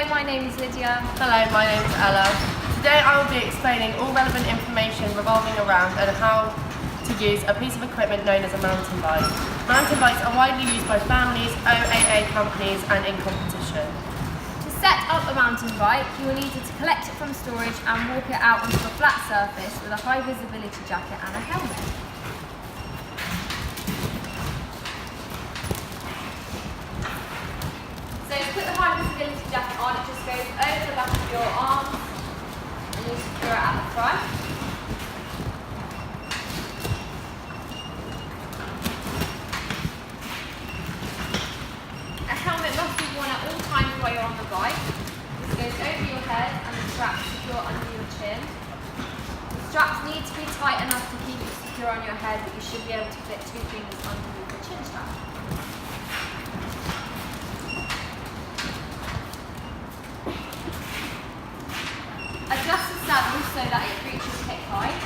my name is Lydia. Hello, my name is Ella. Today I will be explaining all relevant information revolving around and how to use a piece of equipment known as a mountain bike. Mountain bikes are widely used by families, OAA companies and in competition. To set up a mountain bike, you will need to collect it from storage and walk it out onto a flat surface with a high visibility jacket and a helmet. So to put the high visibility jacket on, it just goes over the back of your arms and you secure it at the front. A helmet must be worn at all times while you're on the bike. This goes over your head and the straps secure under your chin. The straps need to be tight enough to keep it secure on your head, but you should be able to fit 2 fingers underneath the chin strap. Adjust the saddle so that it reaches hip height.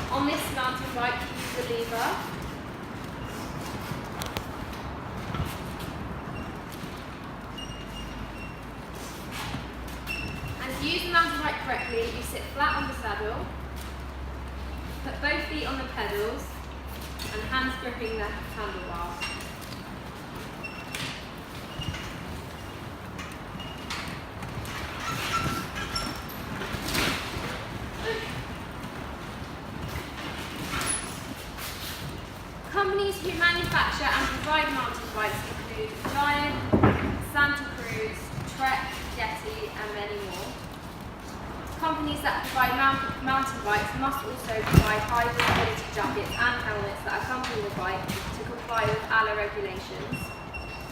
On this mountain bike, use the lever. And to use the mountain bike correctly, you sit flat on the saddle, put both feet on the pedals, and hands gripping the handlebars. Companies who manufacture and provide mountain bikes include Giant, Santa Cruz, Trek, Yeti and many more. Companies that provide mountain bikes must also provide high visibility jackets and helmets that accompany the bike to comply with ALA regulations.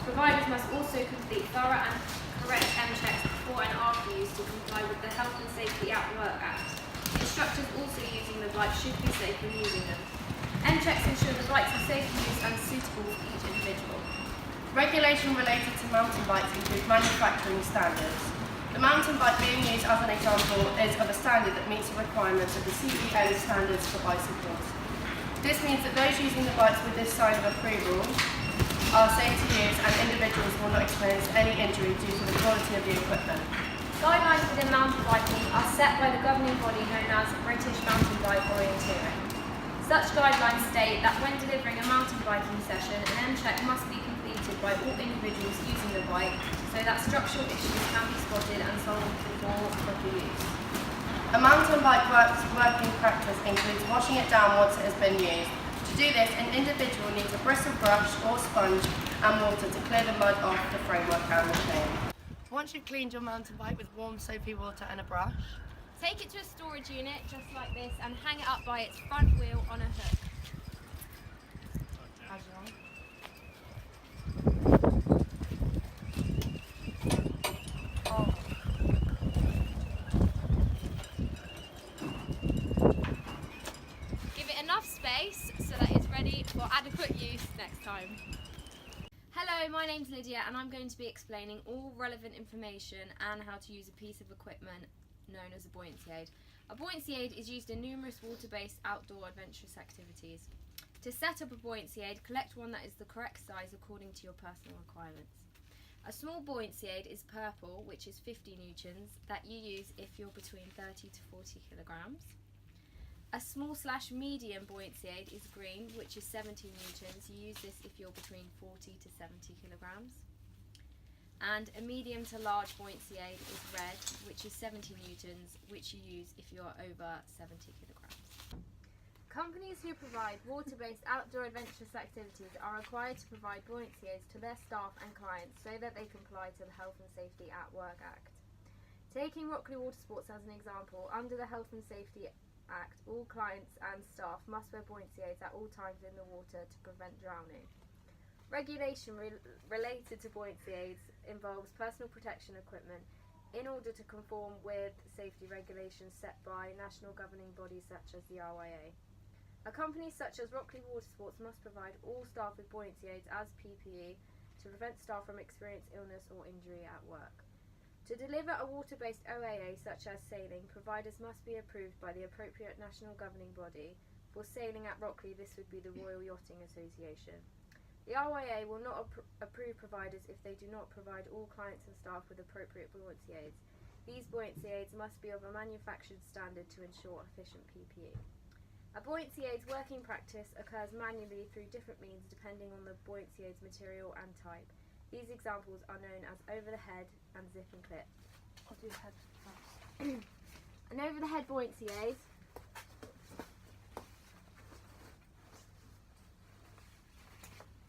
Providers must also complete thorough and correct M-checks before and after use to comply with the Health and Safety at Work Act. Instructors also using the bike should be safe when using them. M-checks ensure the bikes are safe to use and suitable for each individual. Regulation related to mountain bikes includes manufacturing standards. The mountain bike being used as an example is of a standard that meets the requirements of the CEN standards for bicycles. This means that those using the bikes with this sign of approval are safe to use and individuals will not experience any injury due to the quality of the equipment. Guidelines within mountain biking are set by the governing body known as British Mountain Bike Orienteering. Such guidelines state that when delivering a mountain biking session, an M-check must be completed by all individuals using the bike so that structural issues can be spotted and solved before proper use. A mountain bike working practice includes washing it down once it has been used. To do this, an individual needs a bristle brush or sponge and water to clear the mud off the framework and the chain. Once you've cleaned your mountain bike with warm soapy water and a brush, take it to a storage unit just like this and hang it up by its front wheel on a hook. as you like. Give it enough space so that it's ready for adequate use next time. Hello, my name's Lydia and I'm going to be explaining all relevant information and how to use a piece of equipment known as a buoyancy aid. A buoyancy aid is used in numerous water-based outdoor adventurous activities. To set up a buoyancy aid, collect one that is the correct size according to your personal requirements. A small buoyancy aid is purple, which is 50 newtons, that you use if you're between 30 to 40 kilograms. A small/medium buoyancy aid is green, which is 70 newtons. You use this if you're between 40 to 70 kilograms. And a medium to large buoyancy aid is red, which is 70 newtons, which you use if you're over 70 kilograms. Companies who provide water-based outdoor adventurous activities are required to provide buoyancy aids to their staff and clients so that they comply to the Health and Safety at Work Act. Taking Rockley Water Sports as an example, under the Health and Safety Act, all clients and staff must wear buoyancy aids at all times in the water to prevent drowning. Regulation related to buoyancy aids involves personal protection equipment in order to conform with safety regulations set by national governing bodies such as the RYA. A company such as Rockley Water Sports must provide all staff with buoyancy aids as PPE to prevent staff from experiencing illness or injury at work. To deliver a water-based OAA such as sailing, providers must be approved by the appropriate national governing body. For sailing at Rockley, this would be the Royal Yachting Association. The RYA will not approve providers if they do not provide all clients and staff with appropriate buoyancy aids. These buoyancy aids must be of a manufactured standard to ensure efficient PPE. A buoyancy aid's working practice occurs manually through different means depending on the buoyancy aid's material and type. These examples are known as over-the-head and zip and clip. I'll do head first. An over-the-head buoyancy aid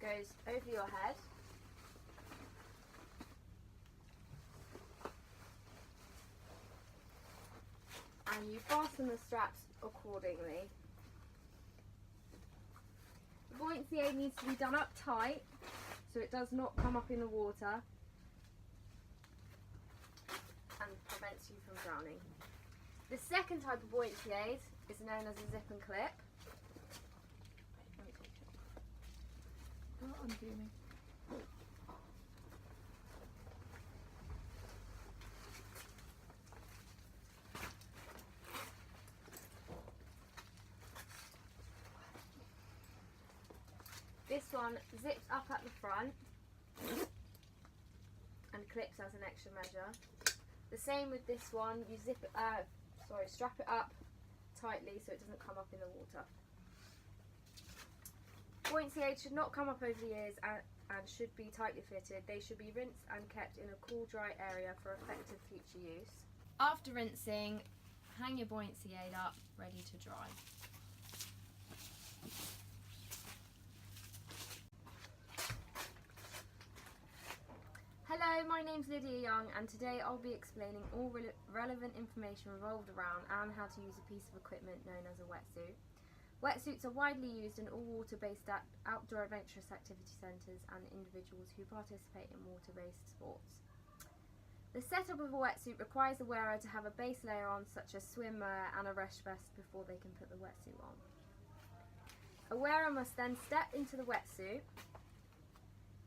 goes over your head and you fasten the straps accordingly. The buoyancy aid needs to be done up tight so it does not come up in the water and prevents you from drowning. The second type of buoyancy aid is known as a zip and clip. Don't undo me. This one zips up at the front and clips as an extra measure. The same with this one, you strap it up tightly so it doesn't come up in the water. Buoyancy aids should not come up over the ears and should be tightly fitted. They should be rinsed and kept in a cool, dry area for effective future use. After rinsing, hang your buoyancy aid up, ready to dry. Hello, my name's Lydia Young and today I'll be explaining all relevant information revolved around and how to use a piece of equipment known as a wetsuit. Wetsuits are widely used in all water-based outdoor adventurous activity centres and individuals who participate in water-based sports. The setup of a wetsuit requires the wearer to have a base layer on such as swimwear and a rest vest before they can put the wetsuit on. A wearer must then step into the wetsuit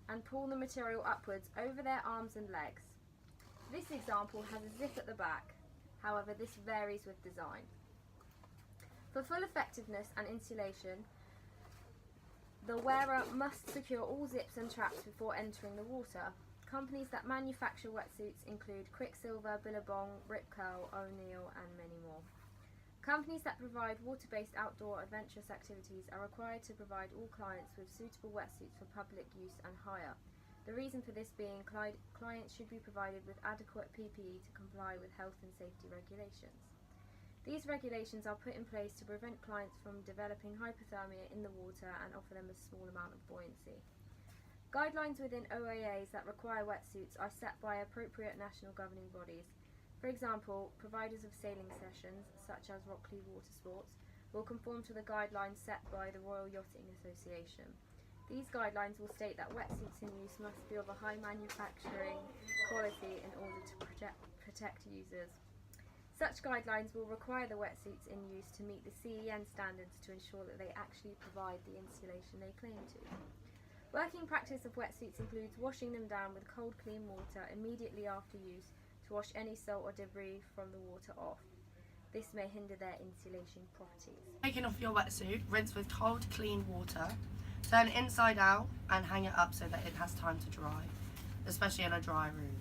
and pull the material upwards over their arms and legs. This example has a zip at the back, however this varies with design. For full effectiveness and insulation, the wearer must secure all zips and traps before entering the water. Companies that manufacture wetsuits include Quicksilver, Billabong, Rip Curl, O'Neill and many more. Companies that provide water-based outdoor adventurous activities are required to provide all clients with suitable wetsuits for public use and hire. The reason for this being clients should be provided with adequate PPE to comply with health and safety regulations. These regulations are put in place to prevent clients from developing hypothermia in the water and offer them a small amount of buoyancy. Guidelines within OAAs that require wetsuits are set by appropriate national governing bodies. For example, providers of sailing sessions, such as Rockley Water Sports, will conform to the guidelines set by the Royal Yachting Association. These guidelines will state that wetsuits in use must be of a high manufacturing quality in order to protect users. Such guidelines will require the wetsuits in use to meet the CEN standards to ensure that they actually provide the insulation they claim to. Working practice of wetsuits includes washing them down with cold, clean water immediately after use to wash any salt or debris from the water off. This may hinder their insulation properties. Taking off your wetsuit, rinse with cold, clean water, turn it inside out and hang it up so that it has time to dry, especially in a dry room.